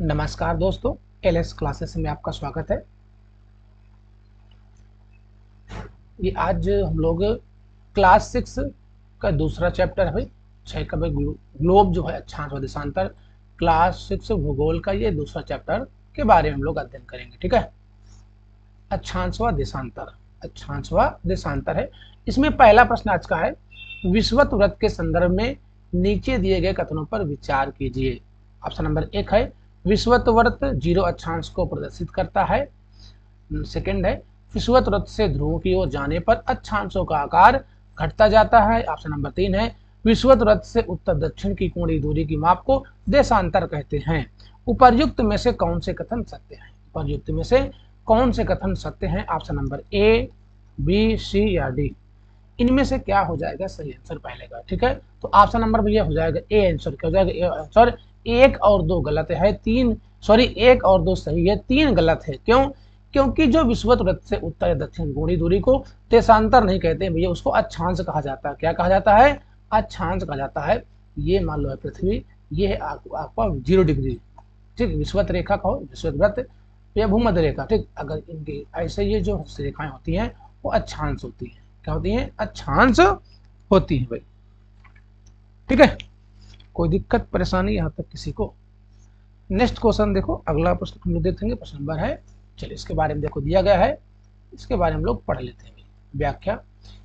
नमस्कार दोस्तों, LS classes में आपका स्वागत है। ये आज हम लोग क्लास 6 का दूसरा चैप्टर है भाई। 6 का भाई ग्लोब जो है अक्षांश व देशांतर, क्लास 6 भूगोल का ये दूसरा चैप्टर के बारे में हम लोग अध्ययन करेंगे। ठीक है, अक्षांश व देशांतर, अक्षांश व देशांतर है। इसमें पहला प्रश्न आज का है, विषुवत वृत्त के संदर्भ में नीचे दिए गए कथनों पर विचार कीजिए। ऑप्शन नंबर 1 है, विषुवत वृत्त 0 अक्षांश को प्रदर्शित करता है। सेकंड है, विषुवत वृत्त से ध्रुवों की ओर जाने पर अक्षांशों का आकार घटता जाता है। ऑप्शन नंबर 3 है, विषुवत वृत्त से उत्तर दक्षिण की कोणीय दूरी की माप को देशांतर कहते हैं। उपर्युक्त में से कौन से कथन सत्य हैं? उपर्युक्त में से कौन से कथन सत्य हैं? ऑप्शन नंबर ए, बी, सी या डी। इनमें से क्या हो जाएगा सही आंसर पहले का? ठीक है, तो ऑप्शन नंबर भैया हो जाएगा ए आंसर। क्या हो जाएगा? A answer. 1 और 2 गलत है, 1 और 2 सही है, 3 गलत है। क्यों? क्योंकि जो विषुवत वृत्त से उत्तर या दक्षिण कोणीय दूरी को देशांतर नहीं कहते भैया, उसको अक्षांश कहा जाता है। क्या कहा जाता है? अक्षांश कहा जाता है। ये मान लो है पृथ्वी, ये है आपका 0 डिग्री। ठीक, विषुवत रेखा कहो, विषुवत वृत्त या भूमध्य रेखा। ठीक, अगर इनकी ऐसे ये जो रेखाएं होती हैं वो अक्षांश होती हैं। क्या होती हैं? अक्षांश होती हैं भाई। ठीक है, कोई दिक्कत परेशानी यहाँ तक किसी को? नेक्स्ट क्वेश्चन देखो, अगला प्रश्न हम लोग देखेंगे। प्रश्न नंबर है, चलिए इसके बारे में देखो दिया गया है, इसके बारे में हम लोग पढ़ लेते हैं। व्याख्या,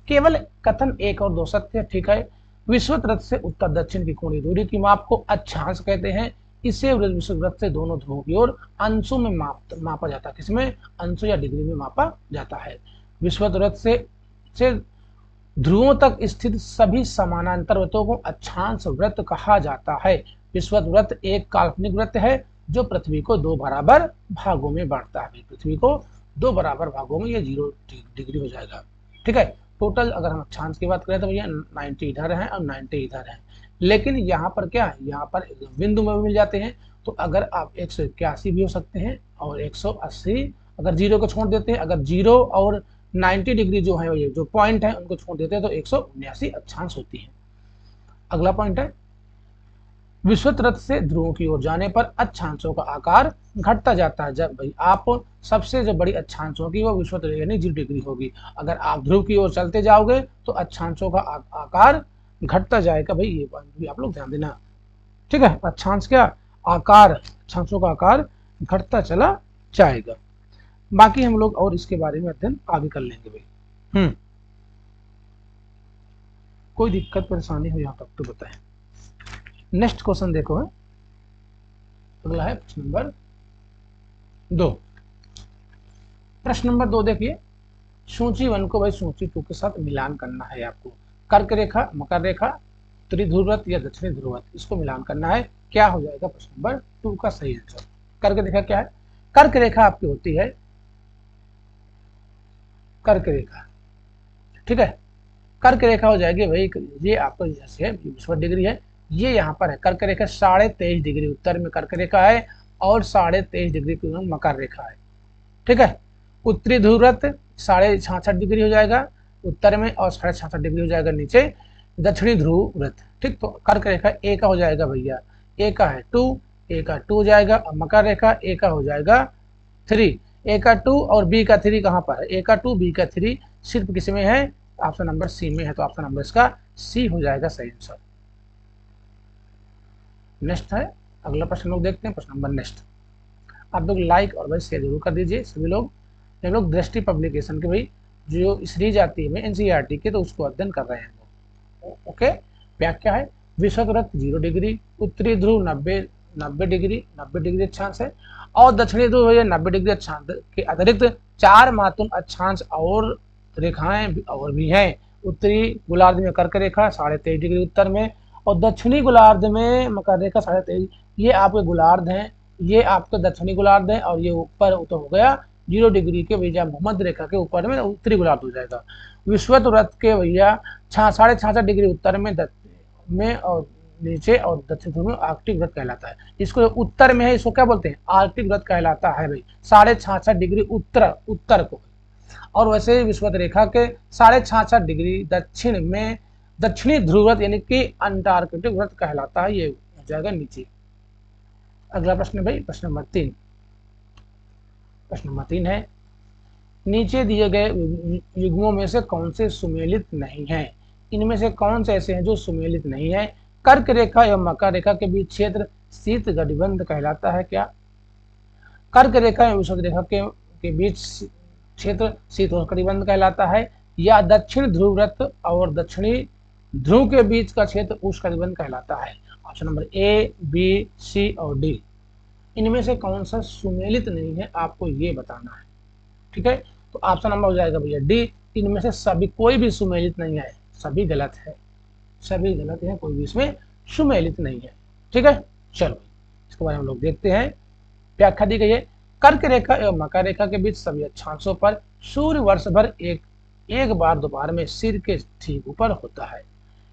केवल कथन 1 और 2 सत्य है। ठीक है, विषुवत वृत्त से उत्तर दक्षिण की कोणीय दूरी की माप को अक्षांश कहते हैं। इसे विषुवत वृत्त से दोनों ध्रुवों की ओर अंशों में मापा जाता है। किसमें? अंशों या डिग्री में मापा जाता है। विषुवत वृत्त से ध्रुवों तक स्थित सभी समानांतर वृत्तों को अक्षांश वृत्त कहा जाता है। विषुवत वृत्त एक काल्पनिक वृत्त है जो पृथ्वी को 2 बराबर भागों में बांटता है। पृथ्वी को 2 बराबर भागों में, ये 0 डिग्री हो जाएगा। ठीक है, टोटल अगर हम अक्षांश की बात करें तो भैया 90 इधर है और 90 इधर है। लेकिन यहाँ पर क्या है, यहाँ पर बिंदु में मिल जाते हैं। तो अगर आप 181 भी हो सकते हैं और 180, अगर 0 को छोड़ देते हैं, अगर 0 और 90 डिग्री जो है, ये जो पॉइंट है उनको छोड़ देते हैं तो 179 अक्षांश होती है। अगला पॉइंट है, विषुवत वृत्त से ध्रुवों की ओर जाने पर अक्षांशों का आकार घटता जाता है। जब भाई आप सबसे जो बड़ी अक्षांश होगी वो विषुवत यानी 0 डिग्री होगी। अगर आप ध्रुव की ओर चलते जाओगे तो अक्षांशों का आकार घटता जाएगा। भाई ये पॉइंट भी आप लोग ध्यान देना। ठीक है, अक्षांश क्या आकार, अक्षांशों का आकार घटता चला जाएगा। बाकी हम लोग और इसके बारे में अध्ययन आगे कर लेंगे भाई। कोई दिक्कत परेशानी हो यहाँ तक तो बताएं। नेक्स्ट क्वेश्चन देखो है, अगला है प्रश्न नंबर 2। प्रश्न नंबर 2 देखिए, सूची 1 को भाई सूची 2 के साथ मिलान करना है आपको। कर्क रेखा, मकर रेखा, त्रिध्रुवत या दक्षिणी ध्रुवत, इसको मिलान करना है। क्या हो जाएगा प्रश्न नंबर 2 का सही आंसर? कर्क रेखा क्या है? कर्क रेखा आपकी होती है कर्क रेखा। ठीक है, कर्क रेखा हो जाएगी भाई, ये आपका जैसे है 20 डिग्री है, ये यहाँ पर है कर्क रेखा। 23.5 डिग्री उत्तर में कर्क रेखा है और 23.5 डिग्री मकर रेखा है। ठीक है, उत्तरी ध्रुवत 66.5 डिग्री हो जाएगा उत्तर में और 66.5 डिग्री हो जाएगा नीचे दक्षिणी ध्रुव वृत्त। ठीक, तो कर्क रेखा ए का हो जाएगा भैया, ए का है 2, ए का 2 हो जाएगा, और मकर रेखा ए का हो जाएगा 3। ए का 2 और बी का 3 कहाँ पर है? ए का 2 बी का 3 सिर्फ किस में है? ऑप्शन नंबर सी में है। तो ऑप्शन नंबर इसका सी हो जाएगा सही आंसर। नेक्स्ट है, अगला प्रश्न लोग देखते हैं। प्रश्न नंबर नेक्स्ट, आप लोग लाइक और भाई शेयर जरूर कर दीजिए सभी लोग। हम लोग दृष्टि पब्लिकेशन के भाई जो सीरीज आती है एनसीईआरटी के, तो उसको अध्ययन कर रहे हैं। ओके, व्याख्या है, विषुवत वृत्त 0 डिग्री, उत्तरी ध्रुव 90 डिग्री अक्षांश है और दक्षिणी ध्रुव 90 डिग्री अक्षांश के अतिरिक्त 4 महत्वपूर्ण अक्षांश और रेखाएं और भी हैं। उत्तरी गोलार्ध में कर्क रेखा 23.5 डिग्री उत्तर में और दक्षिणी गोलार्ध में मकर रेखा 23.5। ये आपके गोलार्ध हैं, ये आपके दक्षिणी गोलार्ध है और ये ऊपर तो हो गया 0 डिग्री के भैया भूमध्य रेखा के ऊपर में उत्तरी गोलार्ध हो जाएगा। विषुवत वृत्त के भैया 66.5 डिग्री उत्तर में और नीचे और दक्षिण ध्रुव में आर्कटिक वृत्त कहलाता है। इसको उत्तर में है, इसको क्या बोलते हैं? आर्कटिक वृत्त कहलाता है भाई। 66.5 डिग्री उत्तर को। और वैसे विषुवत रेखा के 66.5 डिग्री दक्षिण में दक्षिणी ध्रुव वृत्त यानी कि अंटार्कटिक वृत्त कहलाता है। ये हो जाएगा नीचे। अगला प्रश्न भाई प्रश्न नंबर 3। प्रश्न नंबर 3 है, नीचे दिए गए युग्मों में से कौन से सुमेलित नहीं हैं? इनमें से कौन से ऐसे हैं जो सुमेलित नहीं है? कर्क रेखा एवं मकर रेखा के बीच क्षेत्र शीत गठबंध कहलाता है क्या? कर्क रेखा एवं विषुवत रेखा के बीच क्षेत्र शीतोष्ण कटिबंध कहलाता है, या दक्षिण ध्रुव वृत्त और दक्षिणी ध्रुव के बीच का क्षेत्र उष्ण कटिबंध कहलाता है? ऑप्शन नंबर ए, बी, सी और डी। इनमें से कौन सा सुमेलित नहीं है आपको ये बताना है। ठीक है, तो ऑप्शन नंबर हो जाएगा भैया डी। इनमें से सभी कोई भी सुमेलित नहीं है, सभी गलत है, सभी गलत है, कोई भी इसमें सुमेलित नहीं है। ठीक है, चलो इसके बारे में हम लोग देखते हैं। व्याख्या दी गई है, कर्क रेखा एवं मकर रेखा के बीच सभी अक्षांशों पर सूर्य वर्ष भर एक बार दोपहर में सिर के ठीक ऊपर होता है,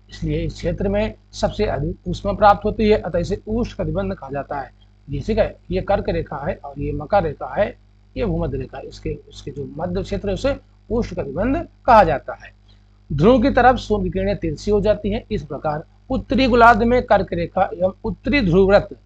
इसलिए इस क्षेत्र में सबसे अधिक ऊष्मा प्राप्त होती है, अतः इसे उष्ण कटिबंध कहा जाता है। ये ठीक है, ये कर्क रेखा है और ये मकर रेखा है, ये भूमध्य रेखा है, इसके जो मध्य क्षेत्र है उसे उष्ण कटिबंध कहा जाता है। ध्रुव की तरफ सूर्य की किरणें तिरछी हो जाती हैं, इस प्रकार उत्तरी गोलार्ध में कर्क रेखा एवं उत्तरी ध्रुव वृत्त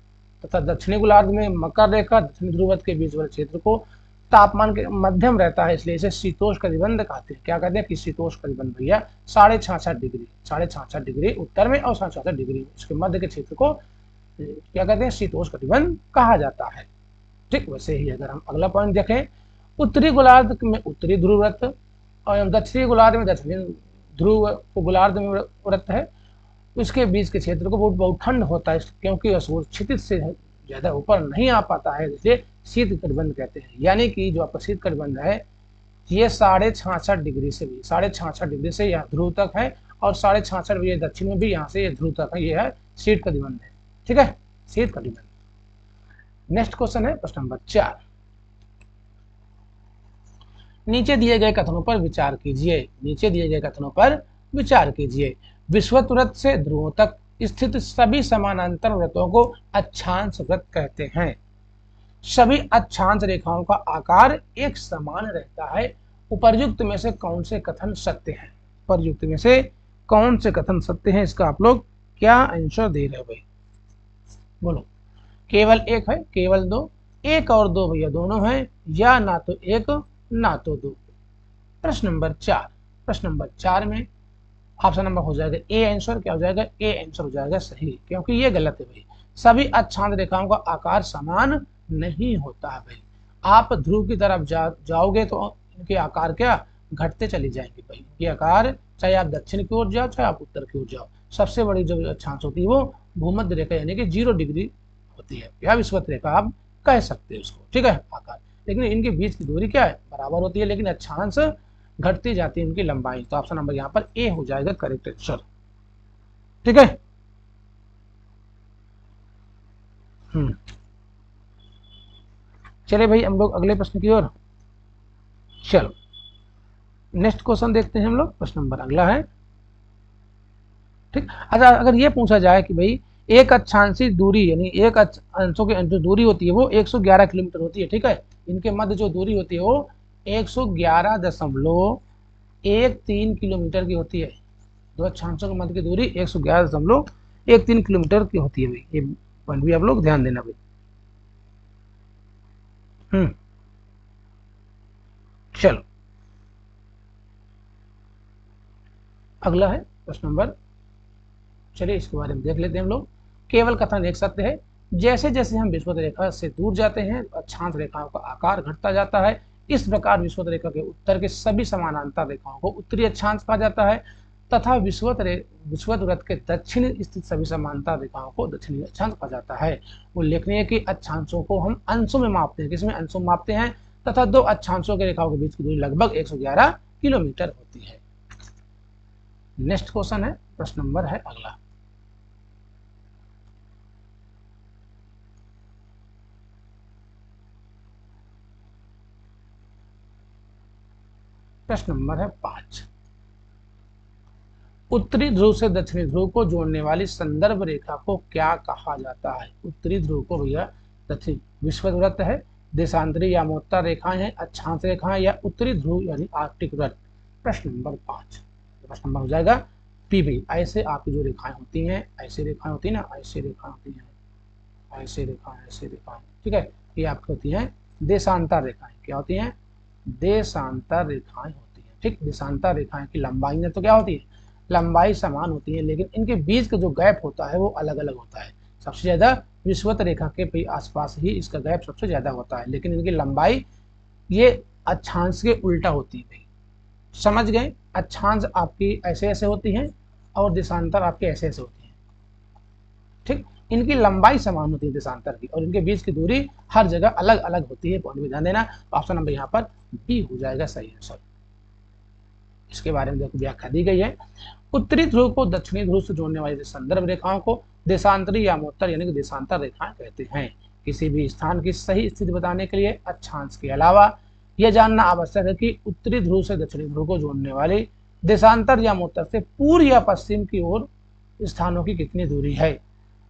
तथा दक्षिणी गोलार्ध में मकर रेखा दक्षिणी ध्रुव वृत्त के बीच वाले क्षेत्र को तापमान के मध्यम रहता है, इसलिए इसे शीतोष्ण कटिबंध कहते हैं। क्या कहते हैं कि शीतोष्ण कटिबंध भैया 66.5 डिग्री उत्तर में और 66 डिग्री उसके मध्य के क्षेत्र को क्या कहते हैं, शीतोष्ण कटिबंध कहा जाता है। ठीक, वैसे ही अगर हम अगला पॉइंट देखें, उत्तरी गोलार्ध में उत्तरी ध्रुव वृत्त और दक्षिणी गोलार्ध में दक्षिणी ध्रुव गोलार्ध में वृत्त है, उसके बीच के क्षेत्र को बहुत ठंड होता है, क्योंकि सूर्य क्षितिज से ज्यादा ऊपर नहीं आ पाता है, इसलिए शीत कटिबंध कहते हैं। यानी कि जो आपका शीत कटिबंध है ये 66.5 डिग्री से भी 66.5 डिग्री से यहाँ ध्रुव तक है, और 66.5 डिग्री दक्षिण में भी यहाँ से ये ध्रुव तक है, ये है शीत कटिबंध है। ठीक है, शीत कटिबंध। नेक्स्ट क्वेश्चन है प्रश्न नंबर 4। नीचे दिए गए कथनों पर विचार कीजिए, नीचे दिए गए कथनों पर विचार कीजिए। विषुवत वृत्त से ध्रुवों तक स्थित सभी समानांतर वृत्तों को अक्षांश वृत्त कहते हैं। सभी अक्षांश रेखाओं का आकार एक समान रहता है। उपर्युक्त में से कौन से कथन सत्य हैं? उपर्युक्त में से कौन से कथन सत्य हैं, इसका आप लोग क्या आंसर दे रहे हो भाई, बोलो। केवल एक है, केवल दो, एक और दो भैया दोनों हैं, या ना तो एक ना तो दो। प्रश्न नंबर 4, प्रश्न नंबर 4 में ऑप्शन नंबर हो जाएगा ए आंसर। क्या हो जाएगा? ए आंसर हो जाएगा सही, क्योंकि ये गलत है भाई। सभी अक्षांश रेखाओं का आकार समान नहीं होता है भाई। आप ध्रुव की तरफ जाओगे तो इनके आकार क्या घटते चले जाएंगे भाई। इनके आकार चाहे आप दक्षिण की ओर जाओ चाहे आप उत्तर की ओर जाओ, सबसे बड़ी जो अक्षांश होती है वो भूमध्य रेखा यानी कि 0 डिग्री होती है, या विषुवत रेखा आप कह सकते हैं उसको। ठीक है, आकार, लेकिन इनके बीच की दूरी क्या है, बराबर होती है, लेकिन अक्षांश घटती जाती है उनकी लंबाई। तो ऑप्शन नंबर यहाँ पर ए हो जाएगा करेक्ट आंसर। ठीक है, चलिए भाई हम लोग अगले प्रश्न की ओर। चलो नेक्स्ट क्वेश्चन देखते हैं हम लोग। प्रश्न नंबर अगला है, ठीक। अच्छा, अगर ये पूछा जाए कि भाई एक अक्षांशी दूरी यानी एक अंशों की जो दूरी होती है वो 111 किलोमीटर होती है, ठीक है। इनके मध्य जो दूरी होती है वो 111.13 किलोमीटर की होती है। दो अक्षांशों के मध्य की दूरी 111.13 किलोमीटर की होती है भाई। ये पॉइंट भी आप लोग ध्यान देना भाई। चलो अगला है प्रश्न नंबर, चलिए इसके बारे में देख लेते हैं हम लोग। केवल कथन एक सत्य है, जैसे जैसे हम विषुवत रेखा से दूर जाते हैं अक्षांश रेखाओं का आकार घटता जाता है। इस प्रकार विषुवत रेखा के उत्तर के सभी समानांतर रेखाओं को उत्तरी अक्षांश कहा जाता है, तथा विषुवत वृत्त के दक्षिण स्थित सभी समानांतर रेखाओं को दक्षिणी अक्षांश कहा जाता है। उल्लेखनीय कि अक्षांशों को हम अंशों में मापते हैं, किसमें अंशों में मापते हैं, तथा दो अक्षांशों के रेखाओं के बीच की दूरी लगभग 111 किलोमीटर होती है। नेक्स्ट क्वेश्चन है, प्रश्न नंबर है अगला। प्रश्न नंबर है 5। उत्तरी ध्रुव से दक्षिणी ध्रुव को जोड़ने वाली संदर्भ रेखा को क्या कहा जाता है? उत्तरी ध्रुव को भैया दक्षिण विषुवत वृत्त है, देशांतरी या मोत्तर रेखाएं हैं, अक्षांश रेखाएं, या उत्तरी ध्रुव यानी आर्कटिक वृत्त। प्रश्न नंबर 5, प्रश्न नंबर हो जाएगा पी भी। ऐसे आपकी जो रेखाएं होती हैं, ऐसी रेखाएं होती है ना, ऐसी रेखाएं होती हैं, ऐसी रेखाएं, ऐसी रेखाएं, ठीक है, ये आपकी होती हैं देशांतर रेखाएं। क्या होती हैं? देशांतर रेखाएं होती हैं। ठीक, देशांतर रेखाएं की लंबाई में तो क्या होती है? लंबाई समान होती है, लेकिन इनके बीच का जो गैप होता है वो अलग अलग होता है। सबसे ज्यादा विषुवत रेखा के आसपास ही इसका गैप सबसे ज्यादा होता है, लेकिन इनकी लंबाई ये अक्षांश के उल्टा होती है। समझ गए? अक्षांश आपकी ऐसे ऐसे होती हैं और देशांतर आपके ऐसे ऐसे होती हैं। ठीक, इनकी लंबाई समान होती है देशांतर की, और इनके बीच की दूरी हर जगह अलग अलग होती है। पॉइंट में ध्यान देना। ऑप्शन नंबर यहाँ पर बी हो जाएगा सही आंसर। इसके बारे में देखो व्याख्या दी गई है। उत्तरी ध्रुव को दक्षिणी ध्रुव से जोड़ने वाली संदर्भ रेखाओं को देशांतरी यामोत्तर यानी कि देशांतर रेखाएं कहते हैं। किसी भी स्थान की सही स्थिति बताने के लिए अक्षांश के अलावा यह जानना आवश्यक है कि उत्तरी ध्रुव से दक्षिणी ध्रुव को जोड़ने वाली देशांतर यामोत्तर से पूर्व या पश्चिम की ओर स्थानों की कितनी दूरी है।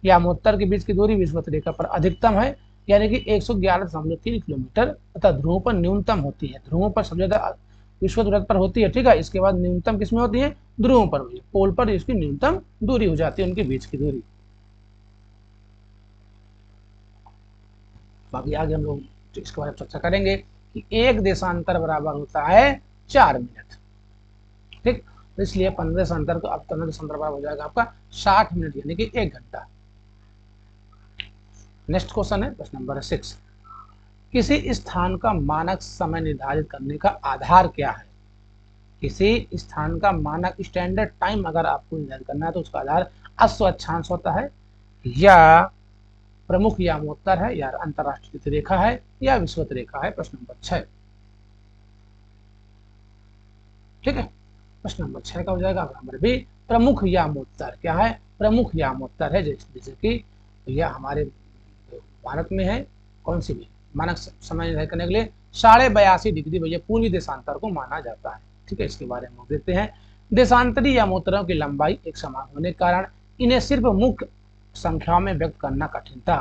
यामोत्तर के बीच की दूरी विषुवत रेखा पर अधिकतम है, यानी कि 111.3 किलोमीटर, तथा ध्रुवों पर न्यूनतम होती है। ध्रुवों पर सबसे ज्यादा विषुवत वृत्त पर होती है, ठीक है। इसके बाद न्यूनतम किसमें होती है? ध्रुवों पर हुई। पोल पर इसकी न्यूनतम दूरी हो जाती है, उनके बीच की दूरी। अभी आगे हम लोग इसके बारे में चर्चा करेंगे कि एक देशांतर बराबर होता है 4 मिनट। ठीक, तो इसलिए 15 देशांतर को अब 15 देशांतर बराबर हो जाएगा आपका 60 मिनट यानी कि 1 घंटा। नेक्स्ट क्वेश्चन है प्रश्न नंबर 6। किसी स्थान का मानक समय निर्धारित करने का आधार क्या है? किसी स्थान का मानक स्टैंडर्ड टाइम अगर आपको निर्धारित करना है तो उसका आधार अश्व अक्षांश होता है, या प्रमुख यामोत्तर है, या अंतरराष्ट्रीय रेखा है, या विषुवत रेखा है। प्रश्न नंबर 6। ठीक है, प्रश्न नंबर 6 का हो जाएगा नंबर बी, प्रमुख यामोत्तर। क्या है? प्रमुख यामोत्तर है, जैसे कि यह हमारे भारत में है, कौन सी भी मानक समय निर्धारित करने के लिए 82.5 डिग्री भैया पूर्वी देशांतर को माना जाता है। ठीक है, इसके बारे में देखते हैं। देशांतरी यामोत्तरों की लंबाई एक समान होने के कारण इन्हें सिर्फ मुख्य संख्याओं में व्यक्त करना कठिन था।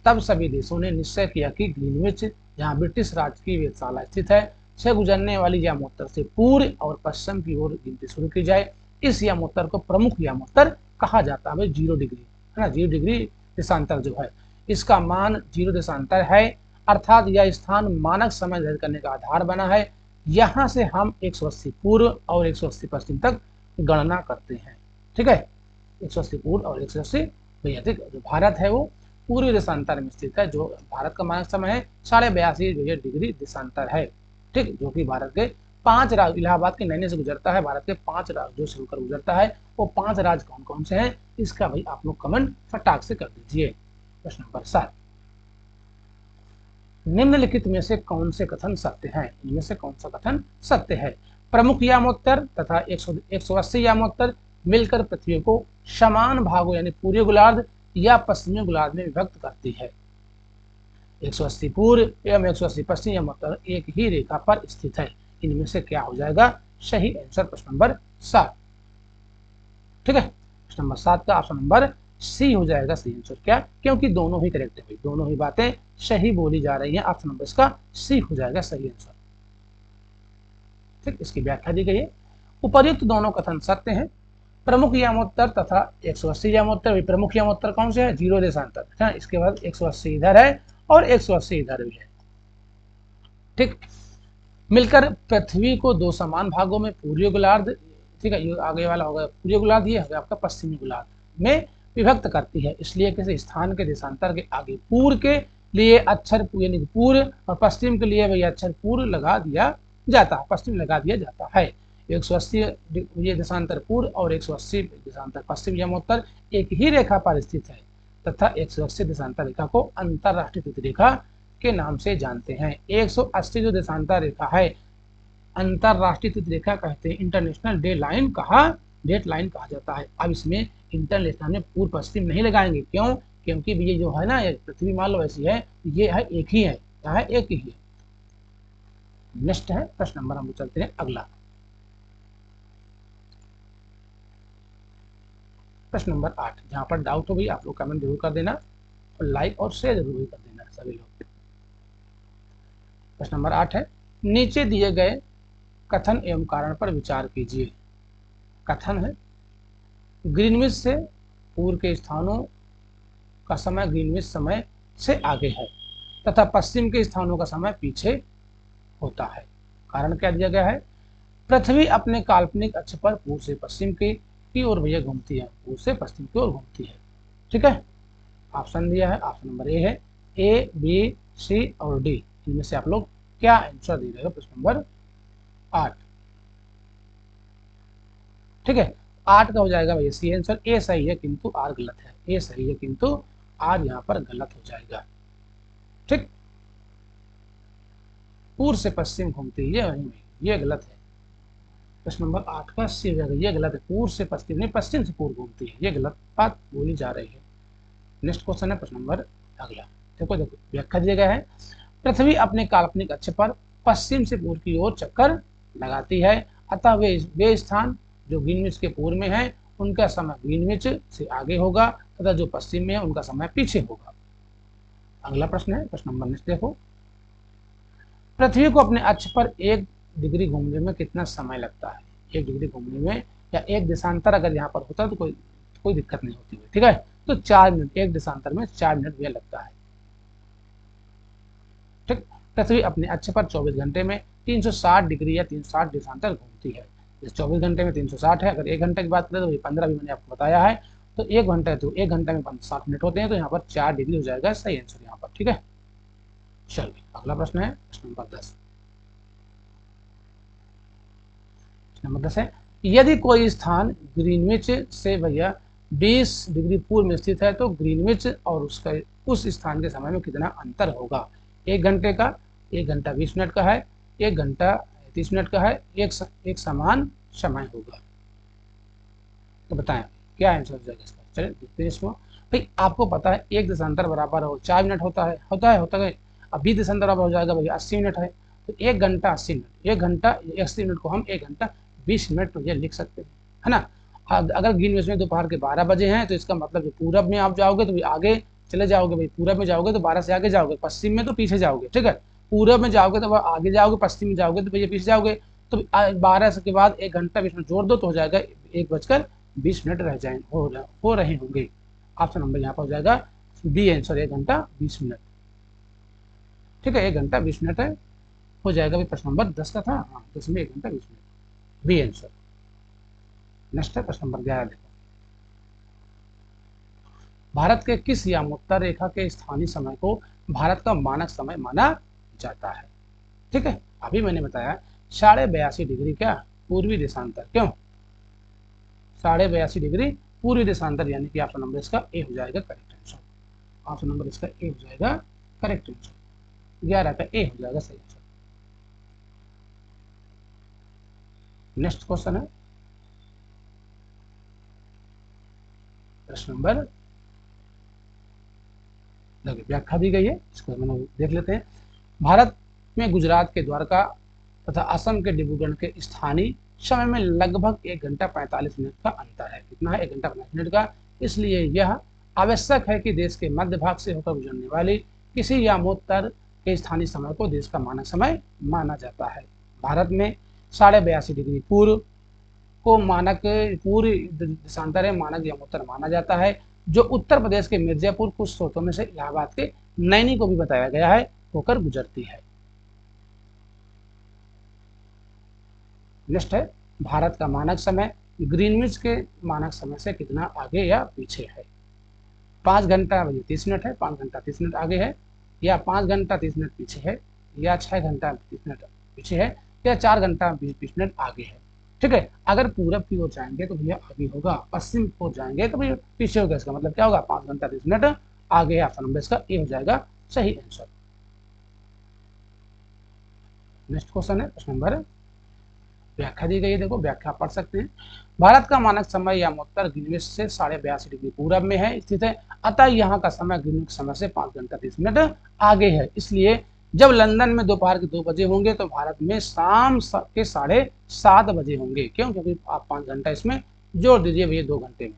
तब सभी देशों ने निश्चय किया कि ग्रीनविच, जहां ब्रिटिश राज की वेधशाला स्थित है, से गुजरने वाली यामोत्तर से पूर्व और पश्चिम की ओर गिनती शुरू की जाए। इस यामोत्तर को प्रमुख यामोत्तर कहा जाता है। 0 डिग्री है ना, 0 डिग्री देशांतर जो है, इसका मान 0 देशांतर है, अर्थात यह स्थान मानक समय निर्धारित करने का आधार बना है। यहां से हम 180 पूर्व और 180 पश्चिम तक गणना करते हैं। ठीक है, 180 पूर्व और 180 भैया। ठीक, जो भारत है वो पूर्वी देशांतर में स्थित है। जो भारत का मानक समय है 82.5 डिग्री देशांतर है। ठीक, जो कि भारत के 5 राज्य, इलाहाबाद के नैनी से गुजरता है, भारत के 5 राज्यों से होकर गुजरता है। वो 5 राज्य कौन कौन से हैं, इसका भाई आप लोग कमेंट फटाक से कर दीजिए। प्रश्न नंबर 7। निम्नलिखित में से कौन से कथन सत्य हैं? इनमें से कौन सा कथन सत्य है? प्रमुख यामोत्तर तथा 180 यामोत्तर मिलकर पृथ्वी को समान भागों यानी पूर्वी गोलार्ध या पश्चिमी गोलार्ध में विभक्त करती है। 180 पूर्व एवं 180 पश्चिम यामोत्तर एक ही रेखा पर स्थित है। इनमें से क्या हो जाएगा सही आंसर? प्रश्न नंबर 7। ठीक है, प्रश्न नंबर 7 का ऑप्शन नंबर सी हो जाएगा सही आंसर। क्या? क्योंकि दोनों ही करेक्ट है भाई, दोनों ही बातें सही बोली जा रही हैं। ऑप्शन नंबर इसका सी हो जाएगा सही आंसर। ठीक, इसकी व्याख्या दी गई है। उपर्युक्त दोनों कथन सत्य हैं। प्रमुख यामोत्तर तथा 180 यामोत्तर, प्रमुख यामोत्तर कौन से है? 0 देशांतर है। इसके बाद 180 इधर है और 180 इधर भी है। ठीक, मिलकर पृथ्वी को 2 समान भागों में पूर्वी गोलार्ध, ठीक है, ये आगे वाला होगा पूर्वी गोलार्ध, ये होगा आपका पश्चिमी गोलार्ध में विभक्त करती है। इसलिए किसी स्थान के देशांतर के आगे पूर्व के लिए अक्षर यानी पूर्व और पश्चिम के लिए वही अक्षर पूर्व लगा दिया जाता है, पश्चिम लगा दिया जाता है। 180 ये देशांतर पूर्व और 180 देशांतर पश्चिम यामोत्तर एक ही रेखा पर स्थित है, तथा 180 देशांतर रेखा को अंतरराष्ट्रीय तिथि रेखा के नाम से जानते हैं। 180 जो देशांतर रेखा है अंतरराष्ट्रीय तिथि रेखा कहते हैं, इंटरनेशनल डेट लाइन कहा जाता है। अब इसमें इंटरनेशनल में पूर्व पश्चिम नहीं लगाएंगे, क्यों? क्योंकि ये जो है ना, ये पृथ्वी मान लो ऐसी है, ये है एक ही है, क्या है? एक ही है। नेक्स्ट है प्रश्न नंबर, हम चलते हैं अगला प्रश्न नंबर 8। जहां पर डाउट हो भी आप लोग कमेंट जरूर कर देना और लाइक और शेयर जरूर कर देना सभी लोग। प्रश्न नंबर 8 है, नीचे दिए गए कथन एवं कारण पर विचार कीजिए। कथन है ग्रीनविच से पूर्व के स्थानों का समय ग्रीनविच समय से आगे है तथा पश्चिम के स्थानों का समय पीछे होता है। कारण क्या दिया गया है? पृथ्वी अपने काल्पनिक अक्ष पर पूर्व से पश्चिम की ओर भैया घूमती है, पूर्व से पश्चिम की ओर घूमती है। ठीक है, ऑप्शन दिया है, ऑप्शन नंबर ए है। ए, बी, सी और डी, इनमें से आप लोग क्या आंसर दे रहे हो? प्रश्न नंबर 8। ठीक है, 8 का हो जाएगा भैया सी आंसर। ए सही है किंतु आर गलत है। ए सही है किंतु आर यहाँ पर गलत हो जाएगा। ठीक, पूर्व से पश्चिम घूमती है, ये गलत है। प्रश्न नंबर 8 का सी हो जाएगा, ये गलत है। पूर्व से पश्चिम नहीं, पश्चिम से पूर्व घूमती है, ये गलत बात बोली जा रही है। नेक्स्ट क्वेश्चन है प्रश्न नंबर अगला। देखो देखो व्याख्या दिया गया है, पृथ्वी अपने काल्पनिक अक्ष पर पश्चिम से पूर्व की ओर चक्कर लगाती है, अतः वे स्थान जो ग्रीनविच के पूर्व में है उनका समय ग्रीनविच से आगे होगा तथा जो पश्चिम में है उनका समय पीछे होगा। अगला प्रश्न है प्रश्न नंबर नेक्स्ट देखो, पृथ्वी को अपने अक्ष पर 1 डिग्री घूमने में कितना समय लगता है? 1 डिग्री घूमने में या एक देशांतर अगर यहाँ पर होता तो कोई दिक्कत नहीं होती है। ठीक है, तो 4 मिनट, एक देशांतर में 4 मिनट भी लगता है। ठीक, पृथ्वी अपने अक्ष पर 24 घंटे में 360 डिग्री या 360 देशांतर घूमती है। इस 24 घंटे में 360 है, अगर 1 घंटे की बात करें तो 15 भी मैंने आपको बताया है, तो 1 घंटा है तो 1 घंटे में 60 मिनट होते हैं, तो यहाँ पर 4 डिग्री हो जाएगा सही आंसर यहाँ पर। ठीक है, चलिए अगला प्रश्न है प्रश्न नंबर 10। नंबर 10 है, यदि कोई स्थान ग्रीनविच से भैया 20 डिग्री पूर्व में स्थित है तो ग्रीनविच और उसका उस स्थान के समय में कितना अंतर होगा? 1 घंटे का, 1 घंटा 20 मिनट का है, 1 घंटा 30 मिनट का है, एक समान समय होगा। तो बताएं क्या आंसर हो जाएगा इसका? चलिए देखते हैं इसको। भाई आपको पता है एक देशांतर बराबर हो 4 मिनट होता है अब 20 देशांतर बराबर हो जाएगा भैया 80 मिनट है, तो 1 घंटा 80 मिनट, 1 घंटा 80 मिनट को हम 1 घंटा 20 मिनट तो ये लिख सकते हैं, है ना। अगर ग्रीनविच में दोपहर के 12 बजे हैं तो इसका मतलब जो पूरब में आप जाओगे तो आगे चले जाओगे, भाई पूरब में जाओगे तो 12 से आगे जाओगे, पश्चिम में तो पीछे जाओगे। ठीक है, पूरब में जाओगे तो आगे जाओगे, पश्चिम में जाओगे तो भैया पीछे जाओगे। तो 12 के बाद 1 घंटा 20 मिनट जोड़ दो तो हो जाएगा 1:20 रह जाए हो रहे होंगे। ऑप्शन नंबर यहाँ पर हो जाएगा बी आंसर, 1 घंटा 20 मिनट। ठीक है, 1 घंटा 20 मिनट है हो जाएगा। प्रश्न नंबर 10 का था, हाँ 10 में 1 घंटा 20 मिनट, बी आंसर। नेक्स्ट है प्रश्न नंबर 11 देखो, भारत के किस यामोत्तर रेखा के स्थानीय समय को भारत का मानक समय माना जाता है? ठीक है, अभी मैंने बताया 82.5 डिग्री क्या पूर्वी देशांतर, क्यों 82.5 डिग्री पूर्वी देशांतर, यानी कि ऑप्शन नंबर इसका ए हो जाएगा करेक्ट आंसर। ऑप्शन नंबर इसका ए हो जाएगा करेक्ट आंसर, 11 का ए हो जाएगा सही आंसर। नेक्स्ट क्वेश्चन है प्रश्न नंबर, व्याख्या दी गई है, इसको हम देख लेते हैं। भारत में गुजरात के द्वारका तथा असम के डिब्रूगढ़ के स्थानीय समय में लगभग 1 घंटा 45 मिनट का अंतर है। कितना है? 1 घंटा 45 मिनट का। इसलिए यह आवश्यक है कि देश के मध्य भाग से होकर गुजरने वाली किसी यामोत्तर के स्थानीय समय को देश का मानक समय माना जाता है। भारत में 82.5 डिग्री पूर्व को मानक पूर्व देशांतर है, मानक यामोत्तर माना जाता है, जो उत्तर प्रदेश के मिर्जापुर, कुछ स्रोतों में से इलाहाबाद के नैनी को भी बताया गया है, होकर गुजरती है। नेक्स्ट है, भारत का मानक समय ग्रीनविच के मानक समय से कितना आगे या पीछे है? 5 घंटा 30 मिनट है, 5 घंटा 30 मिनट आगे है, या 5 घंटा 30 मिनट पीछे है, या 6 घंटा 30 मिनट पीछे है, या 4 घंटा 20 मिनट आगे है। ठीक है, अगर पूरब की ओर जाएंगे तो भैया आगे होगा, पश्चिम की ओर जाएंगे तो भैया पीछे होगा। इसका मतलब क्या होगा? 5 घंटा 30 मिनट आगे है। ऑप्शन नंबर इसका ए हो जाएगा सही आंसर। नेक्स्ट क्वेश्चन है प्रश्न नंबर, व्याख्या दी गई है, देखो व्याख्या पढ़ सकते हैं। भारत का मानक समय यामोत्तर ग्रीनविच से 82.5 डिग्री पूरब में है स्थित है, अतः यहाँ का समय ग्रीनविच समय से 5 घंटा 30 मिनट आगे है। इसलिए जब लंदन में दोपहर के 2 बजे होंगे तो भारत में शाम के 7:30 बजे होंगे। क्यों? क्योंकि आप 5 घंटा इसमें जोड़ दीजिए भैया, 2 घंटे में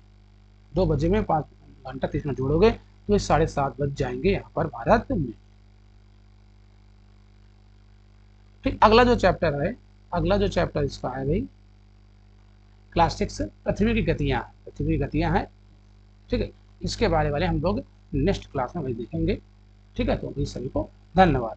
2 बजे में 5 घंटा 30 मिनट जोड़ोगे तो ये 7:30 बज जाएंगे यहाँ पर भारत में। फिर अगला जो चैप्टर है, अगला जो चैप्टर इसका है भाई क्लास 6 पृथ्वी की गतियां, पृथ्वी की गतियां हैं। ठीक है, इसके बारे वाले हम लोग नेक्स्ट क्लास में वही देखेंगे। ठीक है, तो अभी सभी को धन्यवाद।